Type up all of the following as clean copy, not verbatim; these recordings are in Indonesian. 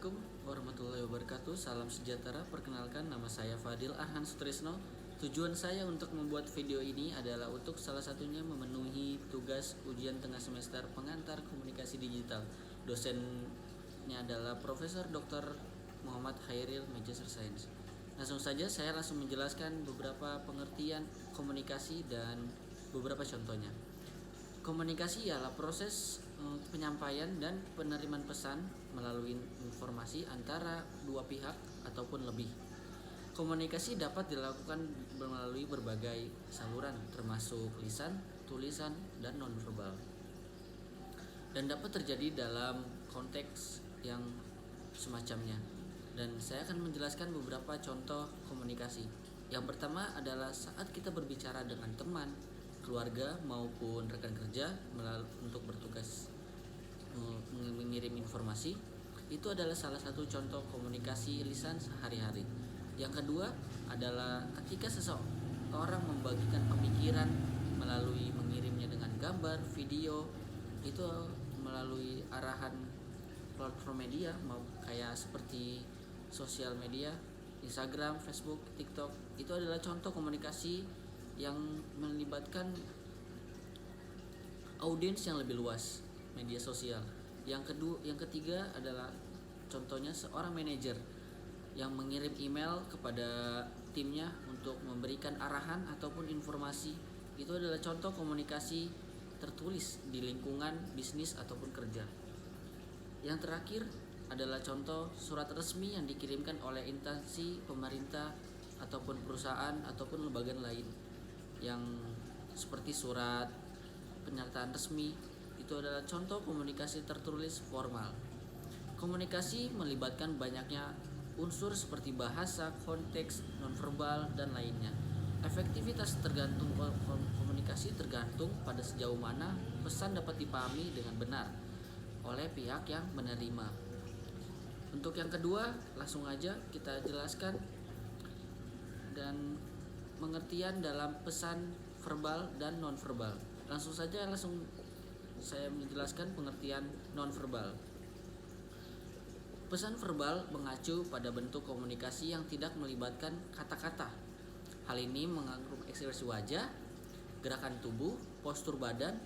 Assalamualaikum warahmatullahi wabarakatuh. Salam sejahtera. Perkenalkan, nama saya Fadil Arhan Sutrisno. Tujuan saya untuk membuat video ini adalah untuk salah satunya memenuhi tugas ujian tengah semester pengantar komunikasi digital. Dosennya adalah Profesor Dr. Muhammad Khairil, Magister Sains. Langsung saja saya langsung menjelaskan beberapa pengertian komunikasi dan beberapa contohnya. Komunikasi ialah proses penyampaian dan penerimaan pesan melalui informasi antara dua pihak ataupun lebih. Komunikasi dapat dilakukan melalui berbagai saluran termasuk lisan, tulisan, dan nonverbal. Dan dapat terjadi dalam konteks yang semacamnya. Dan saya akan menjelaskan beberapa contoh komunikasi. Yang pertama adalah saat kita berbicara dengan teman, keluarga maupun rekan kerja untuk bertugas mengirim informasi, itu adalah salah satu contoh komunikasi lisan sehari-hari. Yang kedua adalah ketika seseorang membagikan pemikiran melalui mengirimnya dengan gambar, video, itu melalui arahan platform media kayak seperti sosial media, Instagram, Facebook, TikTok. Itu adalah contoh komunikasi yang melibatkan audiens yang lebih luas, media sosial. Yang ketiga adalah contohnya seorang manajer yang mengirim email kepada timnya untuk memberikan arahan ataupun informasi. Itu adalah contoh komunikasi tertulis di lingkungan bisnis ataupun kerja. Yang terakhir adalah contoh surat resmi yang dikirimkan oleh instansi pemerintah ataupun perusahaan ataupun lembaga lain, yang seperti surat pernyataan resmi. Itu adalah contoh komunikasi tertulis formal. Komunikasi melibatkan banyaknya unsur seperti bahasa, konteks, nonverbal, dan lainnya. Efektivitas tergantung komunikasi tergantung pada sejauh mana pesan dapat dipahami dengan benar oleh pihak yang menerima. Untuk yang kedua, langsung aja kita jelaskan dan pengertian dalam pesan verbal dan nonverbal. Langsung saya menjelaskan pengertian nonverbal. Pesan verbal mengacu pada bentuk komunikasi yang tidak melibatkan kata-kata. Hal ini mengandung ekspresi wajah, gerakan tubuh, postur badan,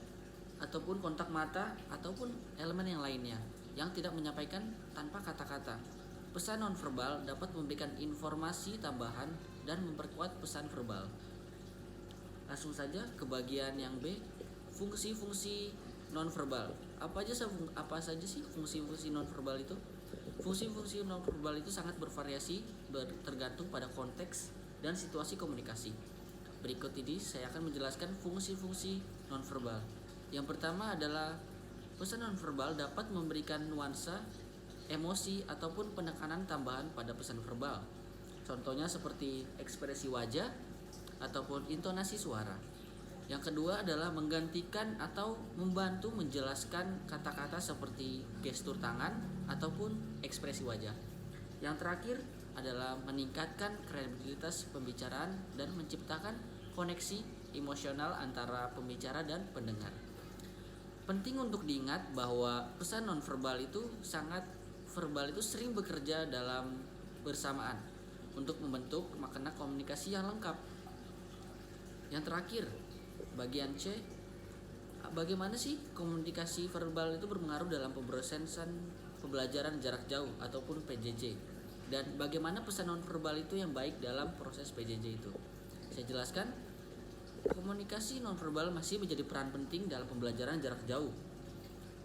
ataupun kontak mata, ataupun elemen yang lainnya yang tidak menyampaikan tanpa kata-kata. Pesan nonverbal dapat memberikan informasi tambahan dan memperkuat pesan verbal. Langsung saja ke bagian yang B, fungsi-fungsi nonverbal. Apa saja sih fungsi-fungsi nonverbal itu? Fungsi-fungsi nonverbal itu sangat bervariasi tergantung pada konteks dan situasi komunikasi. Berikut ini saya akan menjelaskan fungsi-fungsi nonverbal. Yang pertama adalah pesan nonverbal dapat memberikan nuansa, emosi, ataupun penekanan tambahan pada pesan verbal. Contohnya seperti ekspresi wajah ataupun intonasi suara. Yang kedua adalah menggantikan atau membantu menjelaskan kata-kata seperti gestur tangan ataupun ekspresi wajah. Yang terakhir adalah meningkatkan kredibilitas pembicaraan dan menciptakan koneksi emosional antara pembicara dan pendengar. Penting untuk diingat bahwa pesan nonverbal itu verbal itu sering bekerja dalam bersamaan untuk membentuk makna komunikasi yang lengkap. Yang terakhir, bagian C, bagaimana sih komunikasi verbal itu berpengaruh dalam pembelajaran jarak jauh ataupun PJJ, dan bagaimana pesan nonverbal itu yang baik dalam proses PJJ itu. Saya jelaskan, komunikasi nonverbal masih menjadi peran penting dalam pembelajaran jarak jauh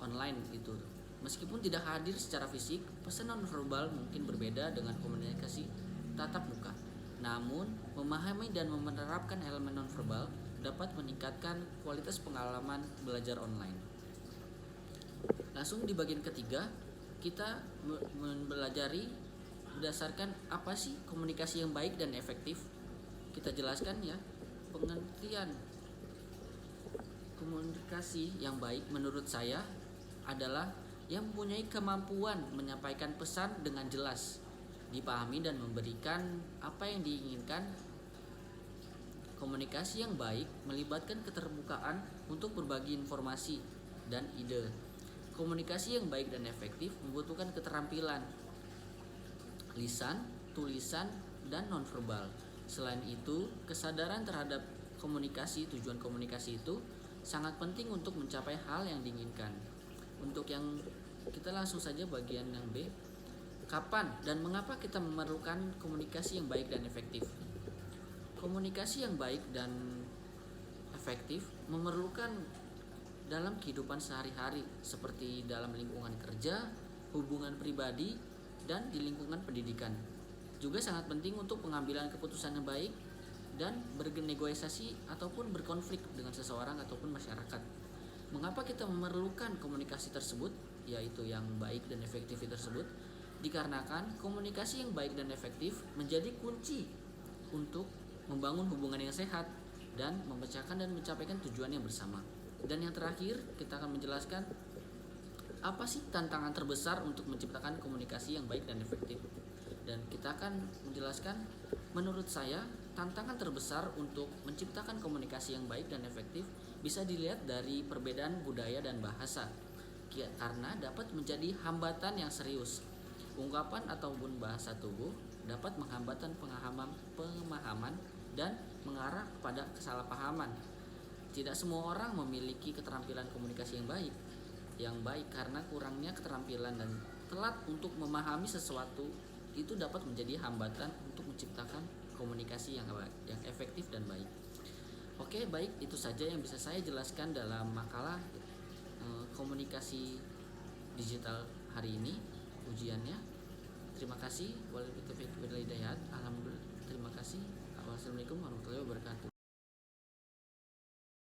online itu. Meskipun tidak hadir secara fisik, pesan nonverbal mungkin berbeda dengan komunikasi tatap muka. Namun, memahami dan menerapkan elemen nonverbal dapat meningkatkan kualitas pengalaman belajar online. Langsung di bagian ketiga, kita mempelajari berdasarkan apa sih komunikasi yang baik dan efektif. Kita jelaskan ya, pengertian komunikasi yang baik menurut saya adalah yang mempunyai kemampuan menyampaikan pesan dengan jelas, dipahami dan memberikan apa yang diinginkan. Komunikasi yang baik melibatkan keterbukaan untuk berbagi informasi dan ide. Komunikasi yang baik dan efektif membutuhkan keterampilan lisan, tulisan, dan nonverbal. Selain itu, kesadaran terhadap tujuan komunikasi itu sangat penting untuk mencapai hal yang diinginkan. Untuk yang kita langsung saja bagian yang B. Kapan dan mengapa kita memerlukan komunikasi yang baik dan efektif? Komunikasi yang baik dan efektif memerlukan dalam kehidupan sehari-hari seperti dalam lingkungan kerja, hubungan pribadi, dan di lingkungan pendidikan. Juga sangat penting untuk pengambilan keputusan yang baik dan bernegosiasi ataupun berkonflik dengan seseorang ataupun masyarakat. Mengapa kita memerlukan komunikasi tersebut, yaitu yang baik dan efektif tersebut? Dikarenakan komunikasi yang baik dan efektif menjadi kunci untuk membangun hubungan yang sehat dan memecahkan dan mencapai tujuan yang bersama. Dan yang terakhir, kita akan menjelaskan apa sih tantangan terbesar untuk menciptakan komunikasi yang baik dan efektif. Dan kita akan menjelaskan, menurut saya, tantangan terbesar untuk menciptakan komunikasi yang baik dan efektif bisa dilihat dari perbedaan budaya dan bahasa, karena dapat menjadi hambatan yang serius. Ungkapan ataupun bahasa tubuh dapat menghambatkan pemahaman dan mengarah kepada kesalahpahaman. Tidak semua orang memiliki keterampilan komunikasi yang baik karena kurangnya keterampilan dan telat untuk memahami sesuatu itu dapat menjadi hambatan untuk menciptakan komunikasi yang efektif dan baik. Oke, baik, itu saja yang bisa saya jelaskan dalam makalah komunikasi digital hari ini, ujiannya. Terima kasih. Alhamdulillah. Terima kasih. Wassalamualaikum warahmatullahi wabarakatuh.